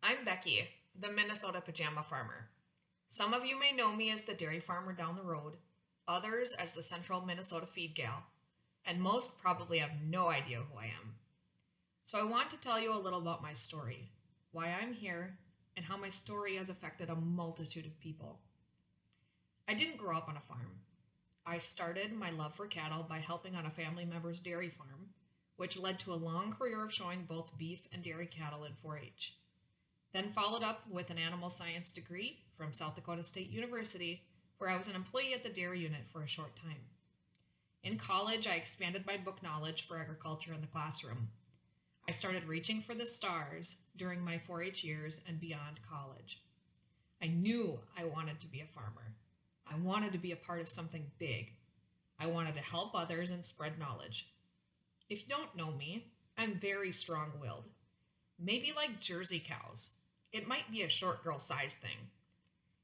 I'm Becky, the Minnesota Pajama Farmer. Some of you may know me as the dairy farmer down the road, others as the Central Minnesota feed gal, and most probably have no idea who I am. So I want to tell you a little about my story, why I'm here, and how my story has affected a multitude of people. I didn't grow up on a farm. I started my love for cattle by helping on a family member's dairy farm, which led to a long career of showing both beef and dairy cattle in 4-H. Then followed up with an animal science degree from South Dakota State University, where I was an employee at the dairy unit for a short time. In college, I expanded my book knowledge for agriculture in the classroom. I started reaching for the stars during my 4-H years and beyond college. I knew I wanted to be a farmer. I wanted to be a part of something big. I wanted to help others and spread knowledge. If you don't know me, I'm very strong-willed. Maybe like Jersey cows. It might be a short girl size thing.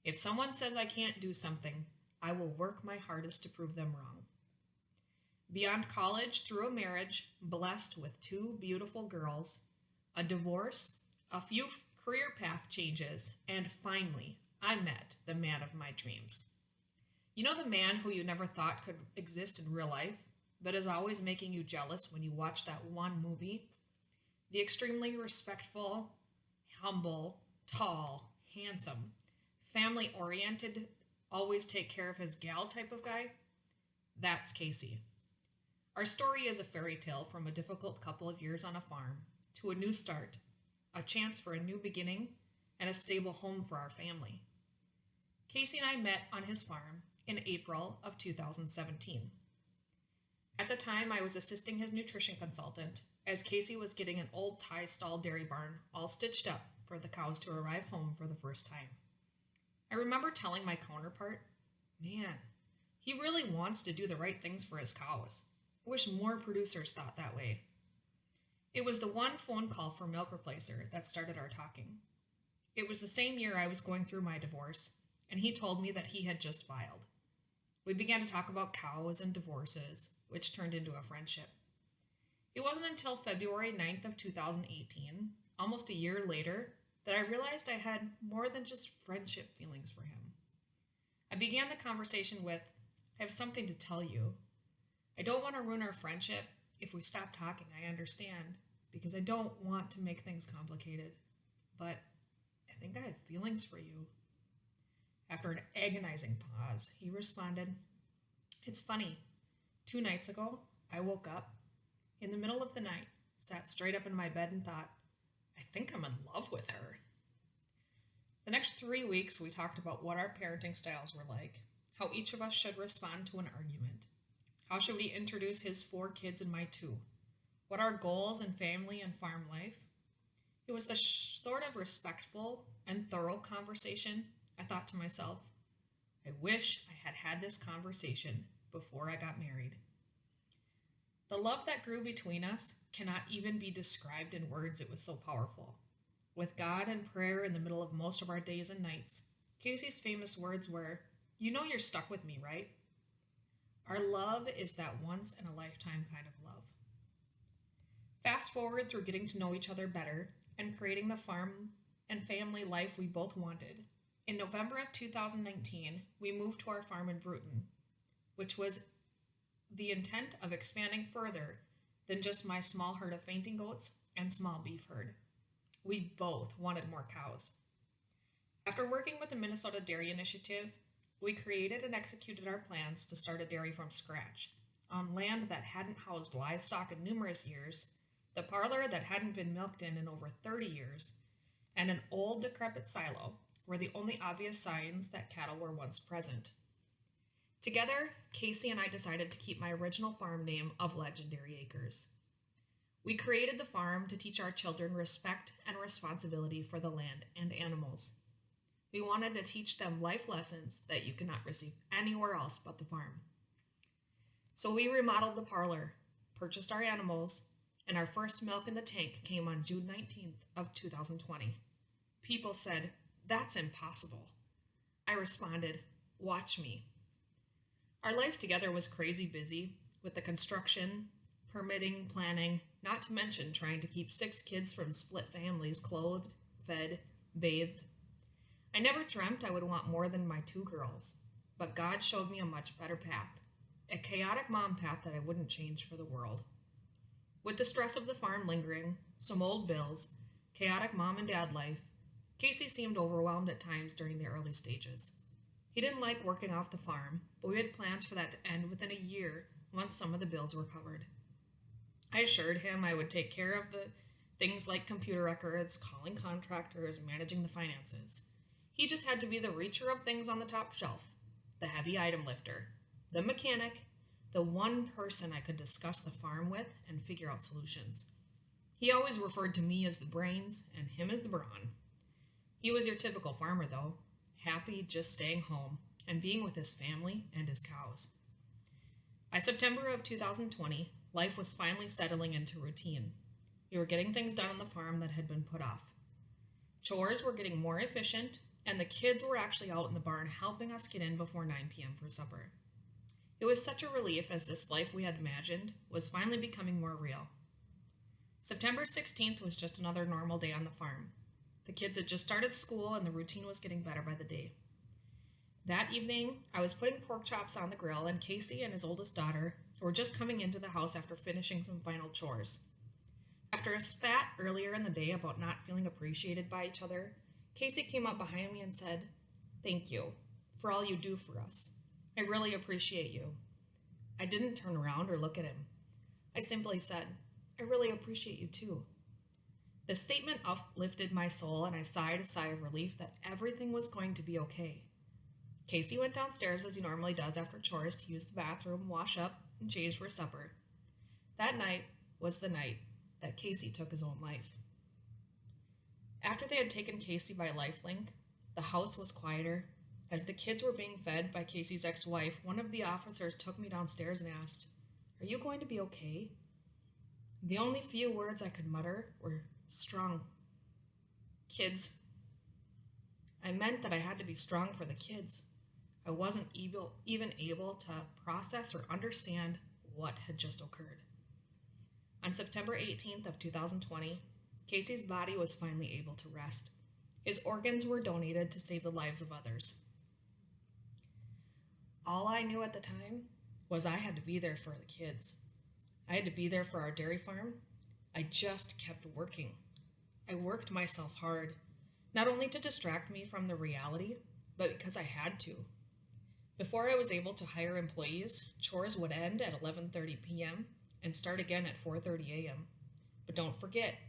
If someone says I can't do something, I will work my hardest to prove them wrong. Beyond college, through a marriage, blessed with 2 beautiful girls, a divorce, a few career path changes, and finally, I met the man of my dreams. You know the man who you never thought could exist in real life, but is always making you jealous when you watch that one movie? The extremely respectful, humble, tall, handsome, family-oriented, always take care of his gal type of guy? That's Casey. Our story is a fairy tale from a difficult couple of years on a farm to a new start, a chance for a new beginning, and a stable home for our family. Casey and I met on his farm in April of 2017. At the time, I was assisting his nutrition consultant as Casey was getting an old tie stall dairy barn all stitched up for the cows to arrive home for the first time. I remember telling my counterpart, "Man, he really wants to do the right things for his cows. I wish more producers thought that way." It was the one phone call for Milk Replacer that started our talking. It was the same year I was going through my divorce, and he told me that he had just filed. We began to talk about cows and divorces, which turned into a friendship. It wasn't until February 9th of 2018, almost a year later, that I realized I had more than just friendship feelings for him. I began the conversation with, "I have something to tell you. I don't want to ruin our friendship. If we stop talking, I understand, because I don't want to make things complicated. But I think I have feelings for you." After an agonizing pause, he responded, "It's funny. 2 nights ago, I woke up in the middle of the night, sat straight up in my bed and thought, I think I'm in love with her." The next 3 weeks, we talked about what our parenting styles were like, how each of us should respond to an argument, how should we introduce his 4 kids and my 2, what our goals in family and farm life. It was the sort of respectful and thorough conversation I thought to myself, I wish I had had this conversation before I got married. The love that grew between us cannot even be described in words. It was so powerful. With God and prayer in the middle of most of our days and nights, Casey's famous words were, "You know you're stuck with me, right?" Our love is that once-in-a-lifetime kind of love. Fast forward through getting to know each other better and creating the farm and family life we both wanted. In November of 2019, we moved to our farm in Bruton, which was the intent of expanding further than just my small herd of fainting goats and small beef herd. We both wanted more cows. After working with the Minnesota Dairy Initiative, we created and executed our plans to start a dairy from scratch on land that hadn't housed livestock in numerous years, the parlor that hadn't been milked in over 30 years, and an old decrepit silo were the only obvious signs that cattle were once present. Together, Casey and I decided to keep my original farm name of Legendary Acres. We created the farm to teach our children respect and responsibility for the land and animals. We wanted to teach them life lessons that you cannot receive anywhere else but the farm. So we remodeled the parlor, purchased our animals, and our first milk in the tank came on June 19th of 2020. People said, "That's impossible." I responded, "Watch me." Our life together was crazy busy with the construction, permitting, planning, not to mention trying to keep 6 kids from split families clothed, fed, bathed. I never dreamt I would want more than my 2 girls, but God showed me a much better path, a chaotic mom path that I wouldn't change for the world. With the stress of the farm lingering, some old bills, chaotic mom and dad life, Casey seemed overwhelmed at times during the early stages. He didn't like working off the farm, but we had plans for that to end within a year once some of the bills were covered. I assured him I would take care of the things like computer records, calling contractors, managing the finances. He just had to be the reacher of things on the top shelf, the heavy item lifter, the mechanic, the one person I could discuss the farm with and figure out solutions. He always referred to me as the brains and him as the brawn. He was your typical farmer, though, happy just staying home and being with his family and his cows. By September of 2020, life was finally settling into routine. We were getting things done on the farm that had been put off. Chores were getting more efficient, and the kids were actually out in the barn helping us get in before 9 p.m. for supper. It was such a relief as this life we had imagined was finally becoming more real. September 16th was just another normal day on the farm. The kids had just started school and the routine was getting better by the day. That evening, I was putting pork chops on the grill and Casey and his oldest daughter were just coming into the house after finishing some final chores. After a spat earlier in the day about not feeling appreciated by each other, Casey came up behind me and said, "Thank you for all you do for us. I really appreciate you." I didn't turn around or look at him. I simply said, "I really appreciate you too." The statement uplifted my soul and I sighed a sigh of relief that everything was going to be okay. Casey went downstairs as he normally does after chores to use the bathroom, wash up, and change for supper. That night was the night that Casey took his own life. After they had taken Casey by lifelink, the house was quieter. As the kids were being fed by Casey's ex-wife, one of the officers took me downstairs and asked, "Are you going to be okay?" The only few words I could mutter were, "Strong. Kids." I meant that I had to be strong for the kids. I wasn't even able to process or understand what had just occurred. On September 18th of 2020, Casey's body was finally able to rest. His organs were donated to save the lives of others. All I knew at the time was I had to be there for the kids. I had to be there for our dairy farm. I just kept working. I worked myself hard, not only to distract me from the reality, but because I had to. Before I was able to hire employees, chores would end at 11:30 p.m. and start again at 4:30 a.m. But don't forget,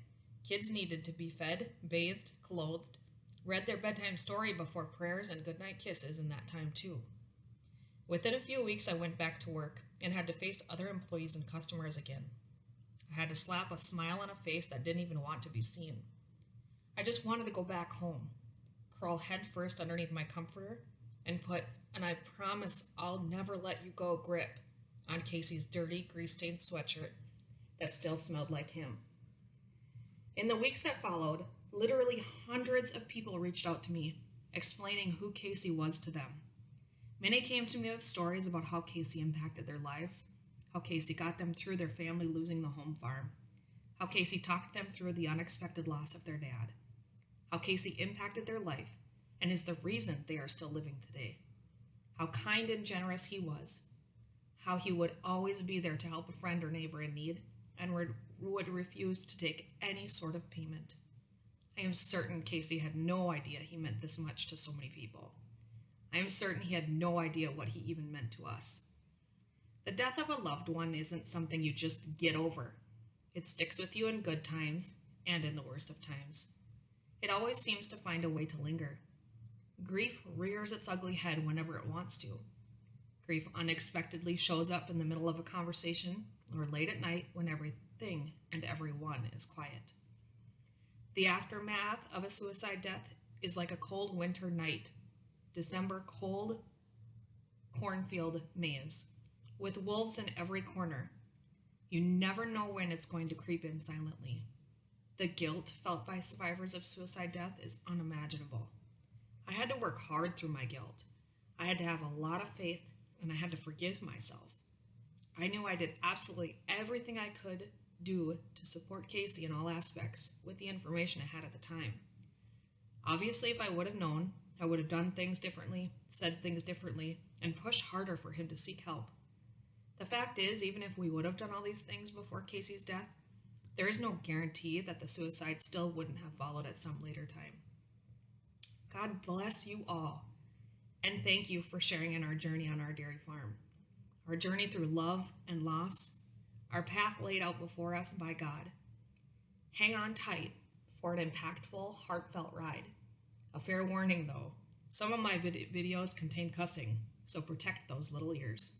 kids needed to be fed, bathed, clothed, read their bedtime story before prayers and goodnight kisses in that time too. Within a few weeks, I went back to work and had to face other employees and customers again. I had to slap a smile on a face that didn't even want to be seen. I just wanted to go back home, crawl head first underneath my comforter, and put "and I promise I'll never let you go" grip on Casey's dirty, grease-stained sweatshirt that still smelled like him. In the weeks that followed, literally hundreds of people reached out to me, explaining who Casey was to them. Many came to me with stories about how Casey impacted their lives, how Casey got them through their family losing the home farm, how Casey talked them through the unexpected loss of their dad, how Casey impacted their life and is the reason they are still living today, how kind and generous he was, how he would always be there to help a friend or neighbor in need and would refuse to take any sort of payment. I am certain Casey had no idea he meant this much to so many people. I am certain he had no idea what he even meant to us. The death of a loved one isn't something you just get over. It sticks with you in good times and in the worst of times. It always seems to find a way to linger. Grief rears its ugly head whenever it wants to. Grief unexpectedly shows up in the middle of a conversation or late at night when everything and everyone is quiet. The aftermath of a suicide death is like a cold winter night, December cold cornfield maze, with wolves in every corner. You never know when it's going to creep in silently. The guilt felt by survivors of suicide death is unimaginable. I had to work hard through my guilt. I had to have a lot of faith, and I had to forgive myself. I knew I did absolutely everything I could do to support Casey in all aspects with the information I had at the time. Obviously, if I would have known, I would have done things differently, said things differently, and pushed harder for him to seek help. The fact is, even if we would have done all these things before Casey's death, there is no guarantee that the suicide still wouldn't have followed at some later time. God bless you all, and thank you for sharing in our journey on our dairy farm, our journey through love and loss, our path laid out before us by God. Hang on tight for an impactful, heartfelt ride. A fair warning though, some of my videos contain cussing, so protect those little ears.